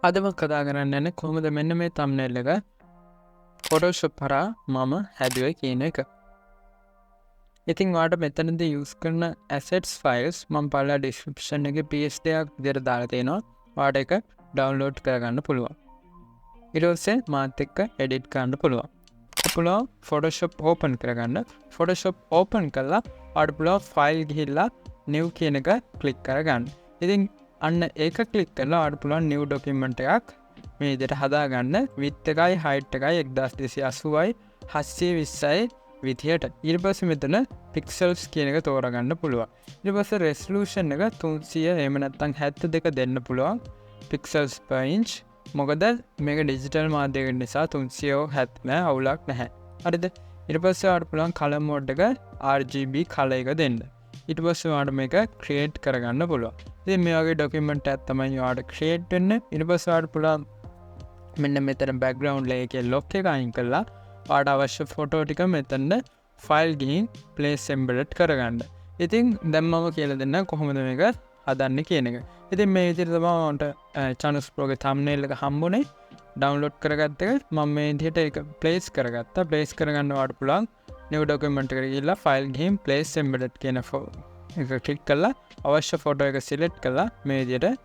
අදම කතා කරන්න යන්නේ කොහොමද මෙන්න මේ thumbnail එක Photoshop හරහා මම හැදුවේ කියන එක. ඉතින් ඔයාලට මෙතනදී use කරන assets files මම පළලා description එකේ PSD එකක් විදිහට දාලා තියෙනවා. ඔයාලට ඒක download කරගන්න පුළුවන්. ඊට පස්සේ මාත් එක්ක edit කරන්න පුළුවන්. පුළුවන් Photoshop open කරගන්න. Photoshop open කළා ඔයාලට පුළුවන් file ගිහිල්ලා new කියන එක click කරගන්න. ඉතින් අන්න ඒක ක්ලික් කරලා ඔයාලට පුළුවන් new document එකක් මේ විදිහට හදාගන්න width එකයි height එකයි 1280යි 720යි විදිහට. ඊට පස්සේ මෙතන pixels කියන එක තෝරගන්න පුළුවන්. ඊට පස්සේ resolution එක 300 එහෙම නැත්නම් 72 දෙන්න පුළුවන් pixels per inch. මොකද මේක digital මාධ්‍යයක නිසා 370 අවුලක් නැහැ. හරිද? ඊට පස්සේ ඔයාලට පුළුවන් color mode එක RGB color එක දෙන්න. ඊට පස්සේ ඔයාලට මේක create කරගන්න පුළුවන්. ඉතින් මේ වගේ document එකක් තමයි ඔයාලට create වෙන්නේ. ඊට පස්සේ ඔයාලට පුළුවන් මෙන්න මෙතන background layer එකේ lock එක අයින් කරලා ඔයාලට අවශ්‍ය photo ටික මෙතන file ගිහින් place embedded කරගන්න. ඉතින් දැන් මම කියලා දෙන්න කොහොමද මේක හදන්නේ කියන එක. ඉතින් මේ විදිහට තමයි මට channels pro ගේ thumbnail එක හම්බුනේ. download කරගත්ත එක මම මේ විදිහට ඒක place කරගත්තා. place කරගන්න ඔයාලට පුළුවන් new document එකට ගිහිල්ලා file ගිහින් place embedded කියන එක click කරලා අවශ්‍ය photo එක select කරලා මේ විදිහට.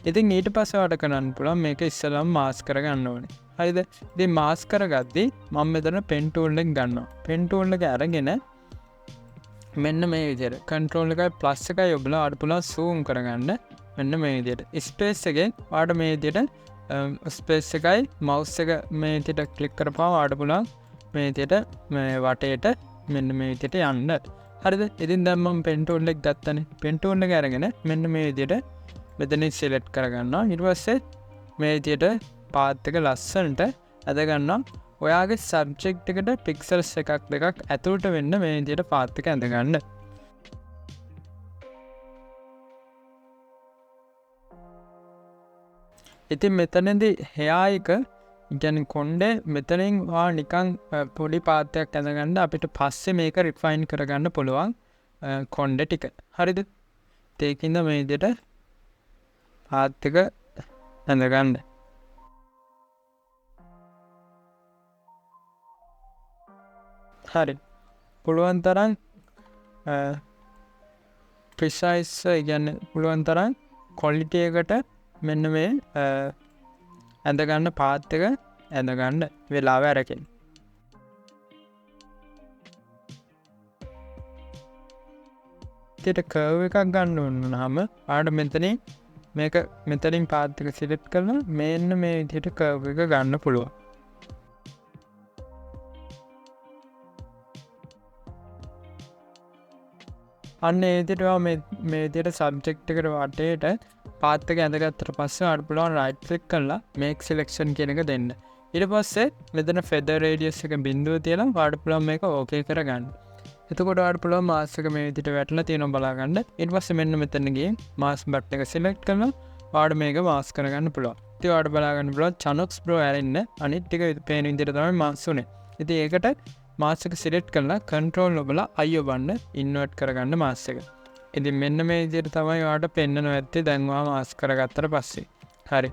ඉතින් ඊට පස්සේ ඔයාලට කරන්න පුළුවන් මේක ඉස්සෙල්ලාම mask කරගන්න ඕනේ. හරිද? ඉතින් mask කරගද්දි මම මෙතන pen tool එක ගන්නවා. pen tool එක අරගෙන මෙන්න මේ විදිහට control එකයි plus එකයි ඔබලා ඔයාලට පුළුවන් zoom කරගන්න. මෙන්න මේ විදිහට space එකෙන් ඔයාලට මේ විදිහට space එකයි mouse එක මේ විදිහට click කරපුවම ඔයාලට පුළුවන් මේ විදිහට මේ වටේට මෙන්න මේ විදිහට යන්න. හරිද? ඉතින් දැන් මම pen tool එක ගත්තනේ. pen tool එක අරගෙන මෙන්න මේ විදිහට මෙතනින් select කරගන්නවා. ඊට පස්සේ මේ විදිහට path එක ලස්සනට ඇද ගන්නවා. ඔයාගේ subject එකට pixels එකක් දෙකක් ඇතුළට වෙන්න මේ විදිහට path එක ඇඳ ගන්න. ඉතින් මෙතනදී hair එක කියන්නේ කොණ්ඩේ මෙතනින් නිකන් පොඩි path එකක් ඇඳ ගන්න අපිට පස්සේ මේක refine කරගන්න පුළුවන් කොණ්ඩේ ටික. හරිද? ඒකින්ද මේ විදිහට path එක ඇඳ ගන්න. හරි. පුළුවන් තරම් precise කියන්නේ පුළුවන් තරම් quality එකට මෙන්න මේ ඇඳ ගන්න path එක ඇඳ ගන්න වෙලාව අරගෙන. ඊට curve එකක් ගන්න ඕන නම් ආඩ මෙතනින් මේක මෙතනින් path එක select කරලා මෙන්න මේ විදිහට curve එක ගන්න පුළුවන්. අන්න ඒ විදිහට මේ විදිහට subject එකට වටේට path එක ඇඳගත්තට පස්සේ ඔයාලට පුළුවන් right click කරලා make selection කියන එක දෙන්න. ඊට පස්සේ මෙතන feather radius එක බිඳුව තියලා ඔයාලට පුළුවන් මේක okay කරගන්න. එතකොට ඔයාලට පුළුවන් mask එක මේ විදිහට වැටලා තියෙනවා බලා ගන්න. ඊට පස්සේ මෙන්න මෙතන ගිහින් mask button එක select කරලා ඔයාලට මේක mask කරගන්න පුළුවන්. ඉතින් ඔයාලට බලා ගන්න පුළුවන් channels pro ඇරෙන්න අනිත් ටික පේන විදිහට තමයි mask උනේ. ඉතින් ඒකට mask එක select කරලා control ඔබලා I ඔබන්න invert කරගන්න mask එක. ඉතින් මෙන්න මේ විදිහට තමයි ඔයාලට පෙන්වනවා ඇත්තේ දැන් ඔයා mask කරගත්තට පස්සේ. හරි.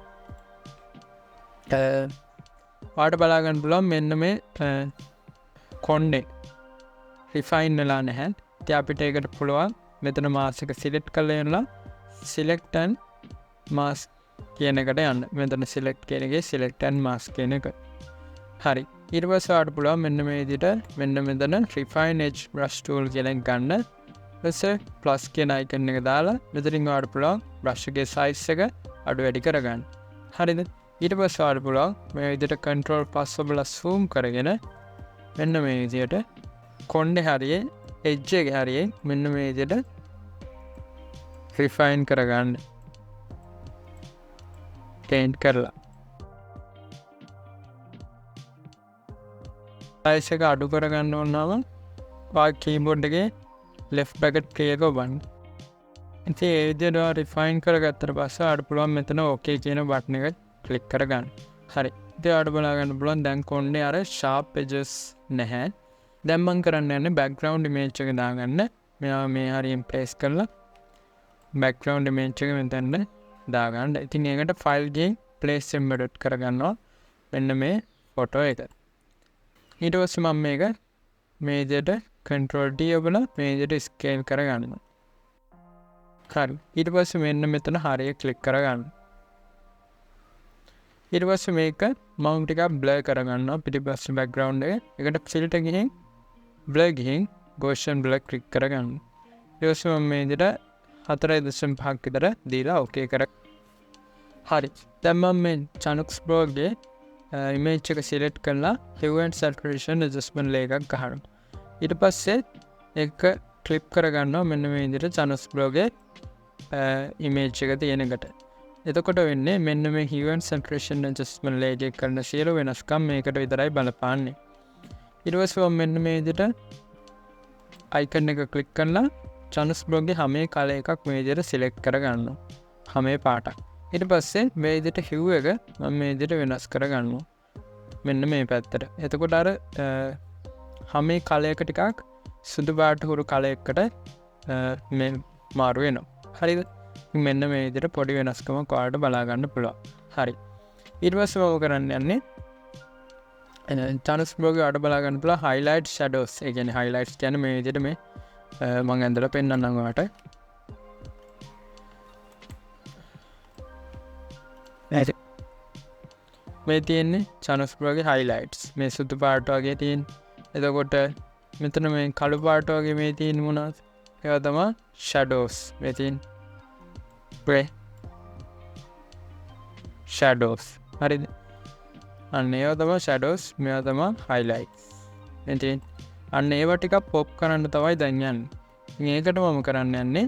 ඔයාලට බලා ගන්න පුළුවන් මෙන්න මේ කොණ්ඩේ refine වෙලා නැහැ. ඉතින් අපිට ඒකට පුළුවන් මෙතන mask එක select කරලා යනවා select and mask කියන එකට යන්න. මෙතන select කියන එකේ select and mask කියන එක. හරි. ඊට පස්සේ ඔයාලට පුළුවන් මෙන්න මේ විදිහට මෙන්න මෙතන refine edge brush tool කියන එක ගන්න. ඊපස්සේ plus කියන icon එක දාලා මෙතනින් ඔයාලට පුළුවන් brush එකේ size එක අඩු වැඩි කරගන්න. හරිද? ඊට පස්සේ ඔයාලට පුළුවන් මේ විදිහට control plus ඔබලා zoom කරගෙන මෙන්න මේ විදිහට කොණ්ඩේ හරියේ edge එකේ හරියේ මෙන්න මේ විදිහට refine කරගන්න. paint කරලා size එක අඩු කරගන්න ඕන නම් ඔයා keyboard එකේ left bracket key එක ඔබන්න. ඉතින් ඒ විදිහට refine කරගත්තට පස්සේ ඔයාලට පුළුවන් මෙතන okay කියන button එක click කරගන්න. හරි. ඉතින් ඔයාලට බලා ගන්න පුළුවන් දැන් කොණ්ඩේ අර sharp edges නැහැ. දැන් මම කරන්න යන්නේ background image එක දාගන්න. මෙයා මේ හරියෙන් place කරලා background image එක මෙතන දාගන්න. ඉතින් ඒකට file ගිහින් place embedded කරගන්නවා මෙන්න මේ ෆොටෝ එක. ඊට පස්සේ මම මේක මේ විදිහට control D ඔබලා මේ විදිහට scale කරගන්නවා. හරි. ඊට පස්සේ මෙන්න මෙතන හරිය click කරගන්න. ඊට පස්සේ මේක මම ටිකක් blur කරගන්නවා පිටිපස්සේ background එක. ඒකට filter ගිහින් blur ගිහින් Gaussian blur click කරගන්න. ඊට පස්සේ මම මේ විදිහට 4.5ක් විතර දීලා okay කර. හරි. දැන් මම මේ Chanox Pro ගේ image එක select කරලා hue and saturation adjustment layer එකක් ගහනවා. ඊට පස්සේ ඒක clip කරගන්නවා මෙන්න මේ විදිහට Chanox Pro ගේ image එක තියෙන එකට. එතකොට වෙන්නේ මෙන්න මේ hue and saturation adjustment layer එක කරන සියලු වෙනස්කම් මේකට විතරයි බලපාන්නේ. ඊට පස්සේ මෙන්න මේ විදිහට icon එක click කරලා Chanox Pro ගේ හැම color එකක් මේ විදිහට select කරගන්නවා. හැම පාටක්. ඊට පස්සේ මේ විදිහට hue එක මම මේ විදිහට වෙනස් කරගන්නවා. මෙන්න මේ පැත්තට. එතකොට අර හැම color එක ටිකක් සුදු පාට හුරු color එකකට මේ මාරු වෙනවා. හරිද? මෙන්න මේ විදිහට පොඩි වෙනස්කමක් ඔයාලට බලා ගන්න පුළුවන්. හරි. ඊට පස්සේ මම කරන්න යන්නේ Chanox Pro ගේ ඔයාලට බලා ගන්න පුළුවන් highlight shadows. ඒ කියන්නේ highlights කියන්නේ මේ විදිහට මේ මම ඇඳලා පෙන්නන්නම් ඔයාලට. නේද? මේ තියෙන්නේ Chanox Pro ගේ highlights. මේ සුදු පාට වගේ තියෙන. එතකොට මෙතන මේ කළු පාට වගේ මේ තියෙන මොනවද? ඒවා තමයි shadows. මේ තියෙන grey shadows. හරිද? අන්න ඒවා තමයි shadows. මේවා තමයි highlights. මේ තියෙන අන්න ඒවා ටිකක් pop කරන්න තමයි දැන් යන්නේ. මේකට මම කරන්න යන්නේ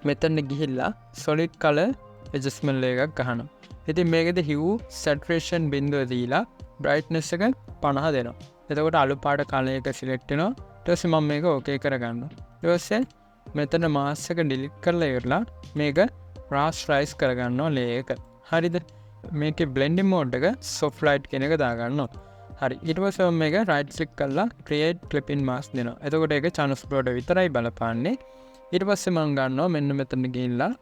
මෙතන ගිහිල්ලා solid color adjustment layer එකක් ගහනවා. ඉතින් මේකෙදි hue saturation බිඳුව දීලා brightness එක 50 දෙනවා. එතකොට අලු පාට color එක select වෙනවා. ඊට පස්සේ මම මේක okay කරගන්නවා. ඊට පස්සේ මෙතන mask එක delete කරලා ඉවරලා මේක rasterize කරගන්නවා layer එක. හරිද? මේකේ blending mode එක soft light කියන එක දාගන්නවා. හරි. ඊට පස්සේ මම මේක right click කරලා create clip in mask දෙනවා. එතකොට ඒක Chanox Pro ට විතරයි බලපාන්නේ. ඊට පස්සේ මම ගන්නවා මෙන්න මෙතන ගිහිල්ලා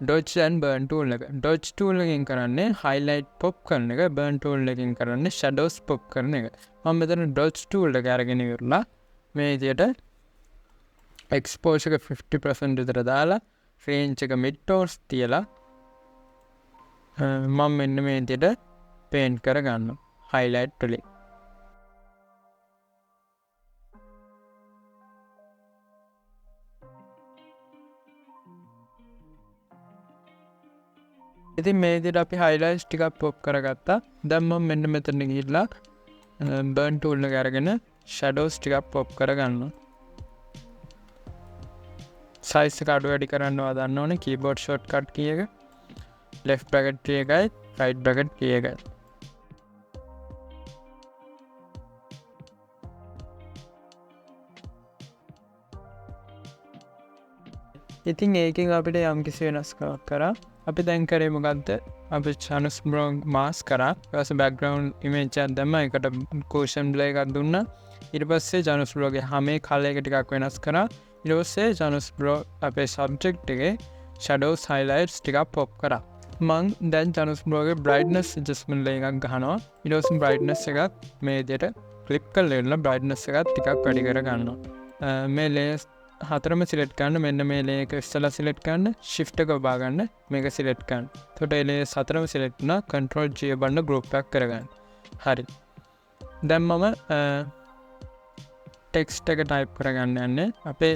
dodge and burn tool එක. dodge tool එකෙන් කරන්නේ highlight pop කරන එක, burn tool එකෙන් කරන්නේ shadows pop කරන එක. මම මෙතන dodge tool එක අරගෙන ඉවරලා මේ විදියට exposure එක 50% විතර දාලා range එක mid tones තියලා මම මෙන්න මේ විදියට paint කරගන්නවා highlight වලින්. ඉතින් මේ විදිහට අපි highlights ටිකක් pop කරගත්තා. දැන් මම මෙන්න මෙතන ගිහිල්ලා burn tool එක අරගෙන shadows ටිකක් pop කරගන්නවා. size එක අඩු වැඩි කරන්නවා දන්නවනේ keyboard shortcut key එක. left bracket key එකයි right bracket key එකයි. ඉතින් ඒකෙන් අපිට යම්කිසි වෙනස්කමක් කරා. අපි දැන් කරේ මොකද්ද? අපි Chanox Pro mask කරා. ඊට පස්සේ background image එකක් දැම්මා. ඒකට Gaussian blur එකක් දුන්නා. ඊට පස්සේ Chanox Pro ගේ හැමේ color එක ටිකක් වෙනස් කරා. ඊට පස්සේ Chanox Pro අපේ subject එකේ shadows highlights ටිකක් pop කරා. මං දැන් Chanox Pro ගේ brightness adjustment layer එකක් ගහනවා. ඊට පස්සේ brightness එකත් මේ විදිහට click කරලා ඉන්න brightness එකත් ටිකක් වැඩි කර ගන්නවා. මේ layers හතරම select කරන්න. මෙන්න මේ layer එක ඉස්සලා select කරන්න, shift එක ඔබා ගන්න, මේක select කරන්න. එතකොට මේ layers හතරම select වුණා. control G බන්න group එකක් කරගන්න. හරි. දැන් මම text එක type කරගන්න යන්නේ. අපේ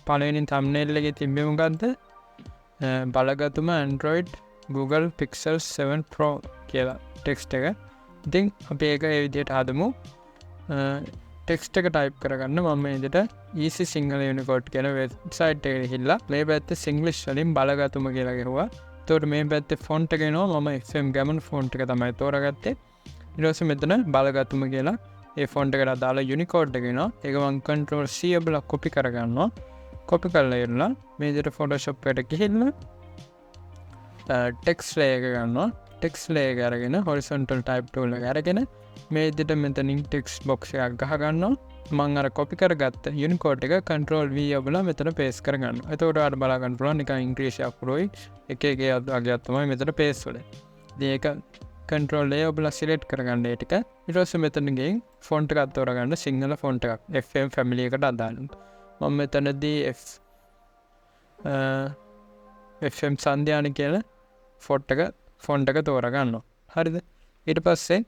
පළවෙනි thumbnail එකේ තිබ්බේ මොකද්ද? බලගතුම Android Google Pixel 7 Pro කියලා text එක. ඉතින් අපි ඒක ඒ විදිහට හදමු. ටෙක්ස්ට් එක ටයිප් කරගන්න මම මේ විදිහට easy sinhala unicode කියන වෙබ්සයිට් එකට ගිහිල්ලා මේ පැත්තේ English වලින් බලගතුම කියලා ගහුවා. එතකොට මේ පැත්තේ font එක එනවා. මම XM Gammon font එක තමයි තෝරාගත්තේ. ඊට පස්සේ මෙතන බලගතුම කියලා ඒ font එකට දාලා unicode එක එනවා. ඒක මම control C ඔබලා copy කරගන්නවා. copy කරලා ඉරලා මේ විදිහට Photoshop එකට ගිහිල්ලා text layer එක ගන්නවා. text layer එක අරගෙන horizontal type tool එක අරගෙන මේ විදිහට මෙතනින් text box එකක් ගහ ගන්නවා. මං අර කොපි කරගත්ත යුනිකෝඩ් එක control V ඔබලා මෙතන paste කරගන්න. එතකොට ඔයාලට බලා ගන්න පුළුවන් නිකන් ඉංග්‍රීසි අකුරුයි එක එක අගයක් තමයි මෙතන paste වෙන්නේ. ඉතින් ඒක control A ඔබලා select කරගන්න ඒ ටික. ඊට පස්සේ මෙතන ගිහින් font එකක් තෝරගන්න සිංහල font එකක් FM family එකට අදාළ. මම මෙතනදී FM සන්ධ්‍යාන කියලා font එක තෝරගන්නවා. හරිද? ඊට පස්සේ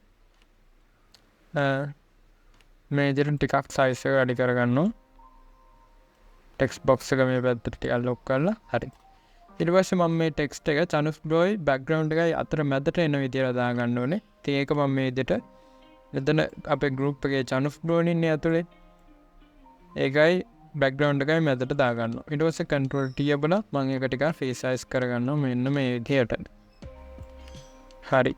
මේ විදිහට ටිකක් size එක වැඩි කරගන්නවා. text box එක මේ පැත්තට ටිකක් lock කරලා හරි. ඊට පස්සේ මම මේ text එක චනුස්බ්‍රෝයි background එකයි අතර මැදට එන විදිහට දාගන්න ඕනේ. ඉතින් ඒක මම මේ විදිහට මෙතන අපේ group එකේ චනුස්බ්‍රෝයි ඉන්නේ ඇතුලේ. ඒකයි background එකයි මැදට දාගන්නවා. ඊට පස්සේ control T ඔබලා මම ඒක ටිකක් resize කරගන්නවා මෙන්න මේ විදිහට. හරි.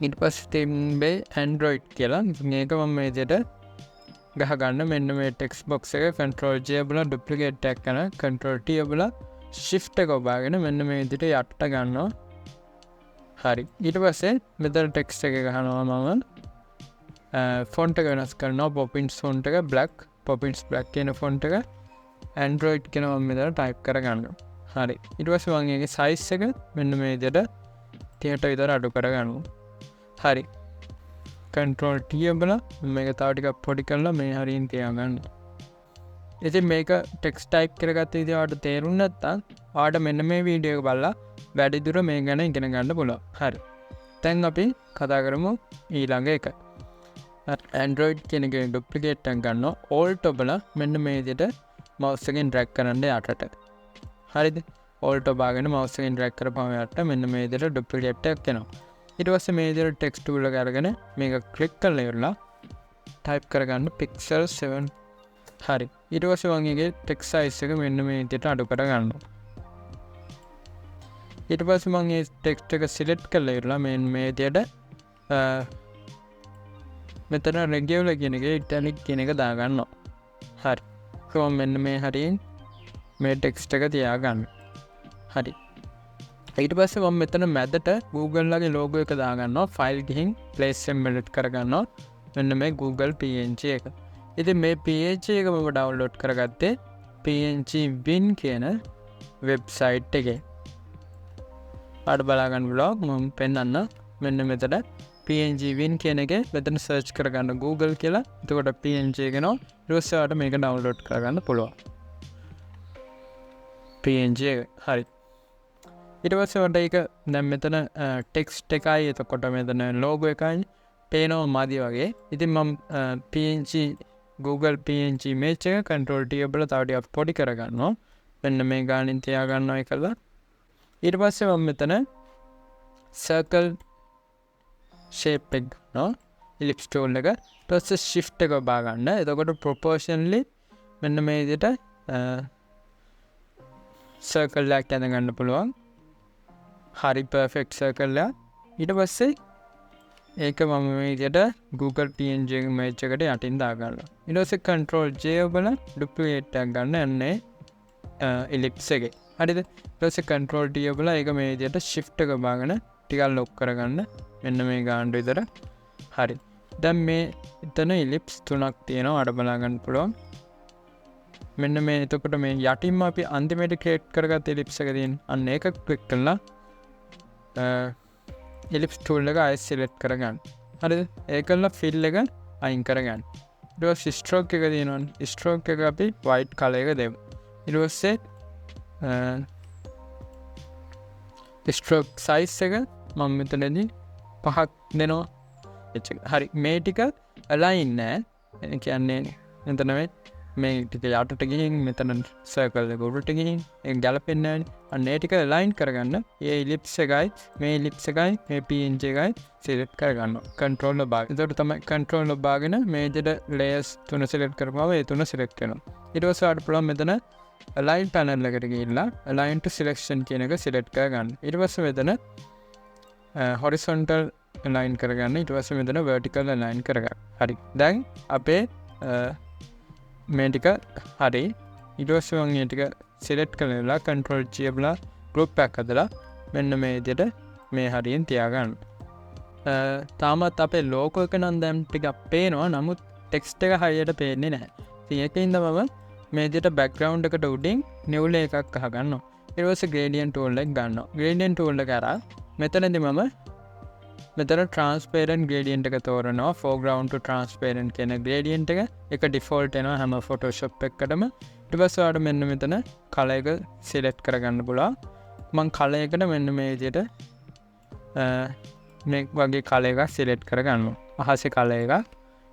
ඊට පස්සේ තිබ්බේ Android කියලා. මේක මම මේ විදිහට ගහගන්න මෙන්න මේ text box එක control J ඔබලා duplicate එකක් කරන control T ඔබලා shift එක ඔබාගෙන මෙන්න මේ විදිහට යට ගන්නවා. හරි. ඊට පස්සේ මෙතන text එක ගහනවා මම font එක වෙනස් කරනවා Poppins font එක Poppins black කියන font එක Android කියන මම මෙතන type කරගන්නවා. හරි. ඊට පස්සේ මම ඒකේ size එක මෙන්න මේ විදිහට 30ට විතර අඩු කරගන්නවා. හරි. control T ඔබලා මේක තව ටිකක් පොඩි කරලා මේ හරියින් තියාගන්න. ඉතින් මේක text type කරගත්ත විදිහ ඔයාලට තේරුම් නැත්නම් ඔයාලට මෙන්න මේ වීඩියෝ එක බලලා වැඩිදුර මේ ගැන ඉගෙන ගන්න පුළුවන්. හරි. දැන් අපි කතා කරමු ඊළඟ එක. Android කියන එකේ duplicate එක ගන්නවා. alt ඔබලා මෙන්න මේ විදිහට mouse එකෙන් drag කරන්න යටට. හරිද? alt ඔබාගෙන mouse එකෙන් drag කරපුවම යට මෙන්න මේ විදිහට duplicate එකක් එනවා. ඊට පස්සේ මේ විදිහට text tool එක අරගෙන මේක click කරලා ඉවරලා type කරගන්න pixel 7. හරි. ඊට පස්සේ මම ඒකේ text size එක මෙන්න මේ විදිහට අඩු කරගන්නවා. ඊට පස්සේ මම මේ text එක select කරලා ඉවරලා මේ විදිහට මෙතන regular කියන එකේ italic කියන එක දාගන්නවා. හරි. කොහොම මෙන්න මේ හරියෙන් මේ text එක තියාගන්න. හරි. ඊට පස්සේ මම මෙතන මැදට Google ලගේ logo එක දාගන්නවා. file ගිහින් place embed කරගන්නවා. මෙන්න මේ Google PNG එක. ඉතින් මේ PNG එක මම download කරගත්තේ PNG Win කියන website එකේ. ආඩ බලා ගන්න vlog මම පෙන්නන්න. මෙන්න මෙතන PNG Win කියන එකේ මෙතන search කරගන්න Google කියලා. එතකොට PNG එක එනවා. ඊට පස්සේ ඔයාලට මේක download කරගන්න පුළුවන්. PNG එක. හරි. ඊට පස්සේ ඔයාලට ඒක දැන් මෙතන text එකයි එතකොට මෙතන logo එකයි පේනවා මදි වගේ. ඉතින් මම PNG Google PNG image එක control T ඔබලා තව ටිකක් පොඩි කරගන්නවා. මෙන්න මේ ගානින් තියා ගන්නවා ඒකලා. ඊට පස්සේ මම මෙතන circle shape එක නෝ ellipse tool එක ඊට පස්සේ shift එක ඔබා ගන්න. එතකොට proportionally මෙන්න මේ විදිහට circle එකක් ඇඳ ගන්න පුළුවන්. හරි perfect circle එක. ඊට පස්සේ ඒක මම මේ විදිහට Google PNG image එකට යටින් දාගන්නවා. ඊට පස්සේ control J ඔබලා duplicate එකක් ගන්න යන්නේ ellipse එකේ. හරිද? ඊට පස්සේ control T ඔබලා ඒක මේ විදිහට shift එක බාගෙන ටිකක් lock කරගන්න. මෙන්න මේ ගානට විතර. හරි. දැන් මේ එතන ellipse තුනක් තියෙනවා. අර බලා ගන්න පුළුවන්. මෙන්න මේ එතකොට මේ යටින්ම අපි අන්තිමට create කරගත්ත ellipse එක තියෙන. අන්න ඒක click කරලා ellipse tool එක ආයෙත් select කරගන්න. හරිද? ඒකල්ලා fill එක අයින් කරගන්න. ඊට පස්සේ stroke එක තියෙනවනේ. stroke එක අපි white color එක දෙමු. ඊට පස්සේ stroke size එක මම මෙතනදී 5ක් දෙනවා. හරි. මේ ටික align නෑ. ඒ කියන්නේ මෙතන මේ ටික යටට ගිහින් මෙතන circle එක උඩට ගිහින් ඒක ගැලපෙන්නේ නැහැ. අන්න ඒ ටික align කරගන්න. මේ ellipse එකයි මේ ellipse එකයි මේ PNG එකයි select කරගන්නවා. control bar. ඒකට තමයි control bar ගෙන මේ විදිහට layers තුන select කරපුවම ඒ තුන select වෙනවා. ඊට පස්සේ ආඩ පුළුවන් මෙතන align panel එකට ගිහිල්ලා align to selection කියන එක select කරගන්න. ඊට පස්සේ මෙතන horizontal align කරගන්න. ඊට පස්සේ මෙතන vertical align කරගන්න. හරි. දැන් අපේ මේ ටික හරි. ඊට පස්සේ මම මේ ටික select කරලා control G ඔබලා group එකක් හදලා මෙන්න මේ විදිහට මේ හරියෙන් තියාගන්න. තාමත් අපේ logo එක නම් දැන් ටිකක් පේනවා. නමුත් ටෙක්ස්ට් එක හරියට පේන්නේ නැහැ. ඉතින් ඒකින්ද මම මේ විදිහට බෑග්ග්‍රවුන්ඩ් එකට උඩින් නිවුල් එකක් අහගන්නවා. ඊට පස්සේ ග්‍රේඩියන්ට් ටූල් එක ගන්නවා. ග්‍රේඩියන්ට් ටූල් එක අරන් මෙතනදී මම මෙතන transparent gradient එක තෝරනවා. foreground to transparent කියන gradient එක default එනවා හැම Photoshop එකකටම. ඊට පස්සේ ඔයාලට මෙන්න මෙතන color එක select කරගන්න පුළුවන්. මම color එකට මෙන්න මේ විදිහට මේ වගේ color එකක් select කරගන්නවා. අහසේ color එකක්.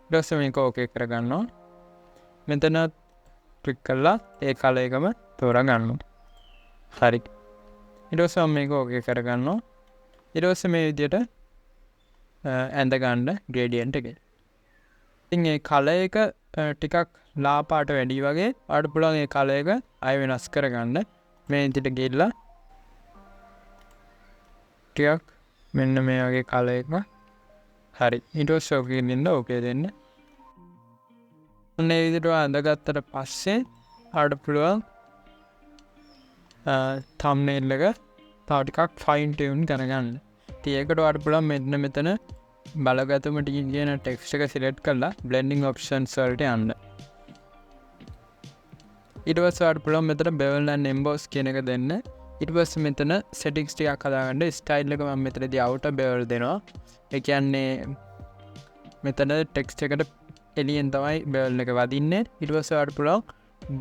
ඊට පස්සේ මේක okay කරගන්නවා. මෙතන click කරලා ඒ color එකම තෝරගන්නවා. හරි. ඊට පස්සේ මේක okay කරගන්නවා. ඊට පස්සේ මේ විදිහට ඇඳ ගන්න ග්‍රේඩියන්ට් එක. ඉතින් ඒ කලර් එක ටිකක් ලා පාට වැඩි වගේ ඔයාලට පුළුවන් ඒ කලර් එක ආයෙ වෙනස් කරගන්න. මේ විදිහට ගිහලා ටිකක් මෙන්න මේ වගේ කලර් එකක්. හරි. ඊට පස්සේ ඔකේ දෙන්න ඔකේ දෙන්න. මේ විදිහට ඇඳගත්තට පස්සේ ඔයාලට පුළුවන් thumbnail එක තව ටිකක් fine tune කරගන්න. ඒකට ඔයාලට පුළුවන් මෙන්න මෙතන බලගතුම කියන ටෙක්ස්ට් එක සිලෙක්ට් කරලා blending options වලට යන්න. ඊට පස්සේ ඔයාලට පුළුවන් මෙතන bevel and emboss කියන එක දෙන්න. ඊට පස්සේ මෙතන settings ටිකක් හදාගන්න. style එක මම මෙතනදී outer bevel දෙනවා. ඒ කියන්නේ මෙතන ටෙක්ස්ට් එකට එළියෙන් තමයි bevel එක වදින්නේ. ඊට පස්සේ ඔයාලට පුළුවන්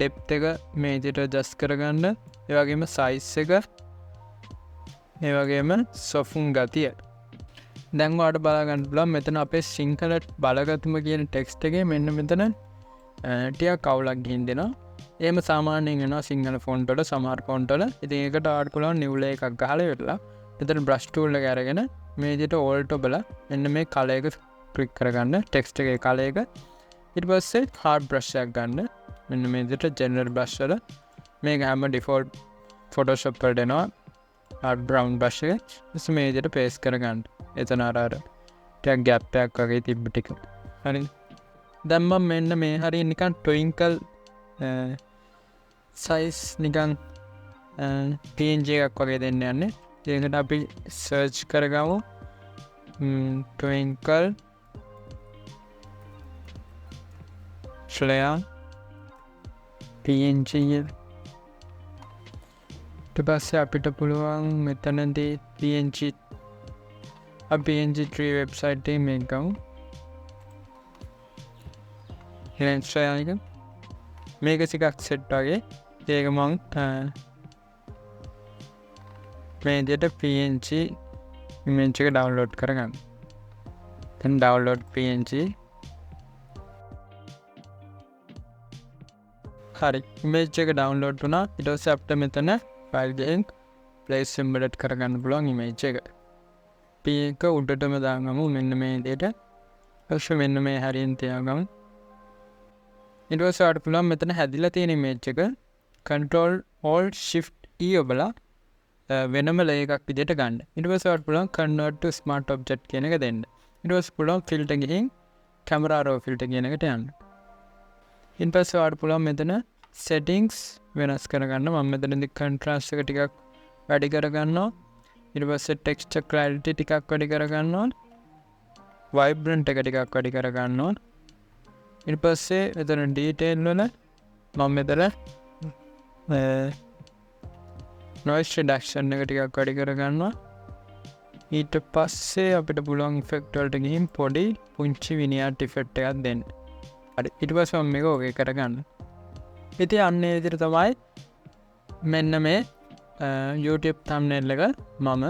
depth එක මේ විදිහට adjust කරගන්න. ඒ වගේම size එක ඒ වගේම සොෆුන් ගතිය. දැන් ඔයාලට බලා ගන්න පුළුවන් මෙතන අපේ සිංහල බලගතුම කියන ටෙක්ස්ට් එකේ මෙන්න මෙතන ටිකක් අවුලක් ගිහින් දෙනවා. එහෙම සාමාන්‍යයෙන් වෙනවා සිංහල ෆොන්ට් වල සමහර ෆොන්ට් වල. ඉතින් ඒකට ඔයාලට පුළුවන් නිව් ලේයර් එකක් ගහලා ඉවරලා මෙතන බ්‍රෂ් ටූල් එක අරගෙන මේ විදිහට ඕල්ට් ඔබලා මෙන්න මේ කලර් එක ක්ලික් කරගන්න ටෙක්ස්ට් එකේ කලර් එක. ඊට පස්සේ හાર્ඩ් බ්‍රෂ් එකක් ගන්න. මෙන්න මේ විදිහට ජෙනරල් බ්‍රෂ් වල මේක හැම ඩිෆෝල්ට් Photoshop වලට එනවා. බ්‍රවුන් බ්‍රෂ් එක just මේ විදිහට පේස්ට් කරගන්න. එතන අර ටිකක් ગેප් එකක් වගේ තිබ්බ ටික. හරි. දැන් මම මෙන්න මේ හරිය නිකන් twinkle size නිකන් PNG එකක් වගේ දෙන්න යන්නේ. ඒකට අපි search කරගමු. twinkle flare PNG ඊට පස්සේ අපිට පුළුවන් මෙතනදී PNG3 වෙබ්සයිට් එකේ මේක ගමු. මේක ටිකක් සෙට් වගේ. ඒක මම මේ විදිහට PNG image එක download කරගන්න. දැන් download PNG. හරි. image එක download වුණා. ඊට පස්සේ අපිට මෙතන file එකෙන් place embedded කරගන්න පුළුවන් image එක. P එක උඩටම දාගමු මෙන්න මේ විදිහට. ඊපස්සේ මෙන්න මේ හරියෙන් තියාගමු. ඊට පස්සේ ඔයාලට පුළුවන් මෙතන හැදිලා තියෙන image එක control alt shift E ඔබලා වෙනම layer එකක් විදිහට ගන්න. ඊට පස්සේ ඔයාලට පුළුවන් convert to smart object කියන එක දෙන්න. ඊට පස්සේ පුළුවන් filter ගිහින් camera raw filter කියන එකට යන්න. ඊට පස්සේ ඔයාලට පුළුවන් මෙතන settings වෙනස් කරගන්න. මම මෙතනදී contrast එක ටිකක් වැඩි කරගන්නවා. ඊට පස්සේ texture clarity ටිකක් වැඩි කරගන්නවා. vibrant එක ටිකක් වැඩි කරගන්නවා. ඊට පස්සේ මෙතන detail වල මම මෙතන noise reduction එක ටිකක් වැඩි කරගන්නවා. ඊට පස්සේ අපිට පුළුවන් effect වලට ගිහින් පොඩි පුංචි vignette effect එකක් දෙන්න. හරි. ඊට පස්සේ මම මේක ඕකේ කරගන්න. ඉතින් අන්න ඒ විදිහට තමයි මෙන්න මේ YouTube thumbnail එක මම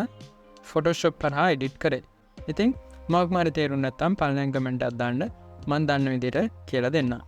Photoshop කරා edit කරේ. ඉතින් මොකක් මාරි තේරුම් නැත්නම් පළවෙනි කමෙන්ට් එකක් දාන්න. මම දන්න විදිහට කියලා දෙන්නම්.